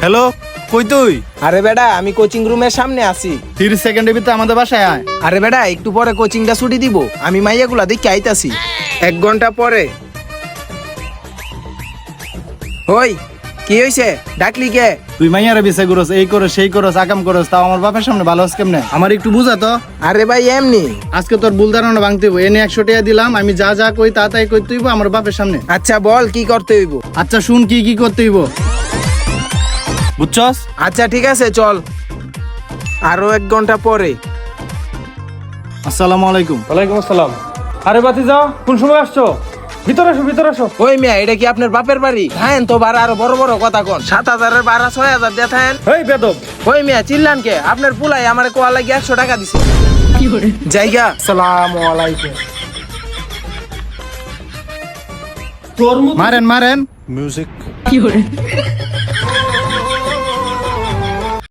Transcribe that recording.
Hello, কই তুই? আরে বেটা আমি কোচিং রুমের সামনে আছি। 30 সেকেন্ডের ভিতরে আমাদের বাসায় আয়। আরে বেটা একটু পরে কোচিংটা ছুটি দিব, আমি মাইয়াগুলা দেখে আইতাছি 1 ঘন্টা পরে। ওই কি হইছে, ডাকলি কে? তুই মাইয়ারে বিষয় করস, এই করস সেই করস, আকাম করস, তাও আমার বাপের সামনে ভালো হস কেমনে? আমার একটু বুঝা তো। আরে ভাই এমনি। আজকে তোর ভুল ধারণা ভাঙতে হইব। এনে 100 টাকা দিলাম, আমি যা যা কই তা তাই কই তুইব আমার বাপের সামনে। আচ্ছা বল কি করতে হইব? আচ্ছা শুন, কি কি করতে হইব বুঝছস? আচ্ছা ঠিক আছে চল, আরো 1 ঘন্টা পরে। আসসালামু আলাইকুম। ওয়ালাইকুম আসসালাম। আরে বাতিজা, কোন সময় আসছো? ভিতরে আসো, ভিতরে আসো। ওই মিয়া এটা কি আপনার বাপের বাড়ি? থাকেন তো ভাড়া আরো বড় বড় কথা কোন। 7,000-এর ভাড়া 6,000 দিয়ে থাকেন। এই বেদব, ওই মিয়া চিল্লান কে? আপনার পুলাই আমার কোয়া লাগি 100 টাকা দিছে। জায়গা। আসসালামু আলাইকুম। তোর মতো মারেন মারেন। Music.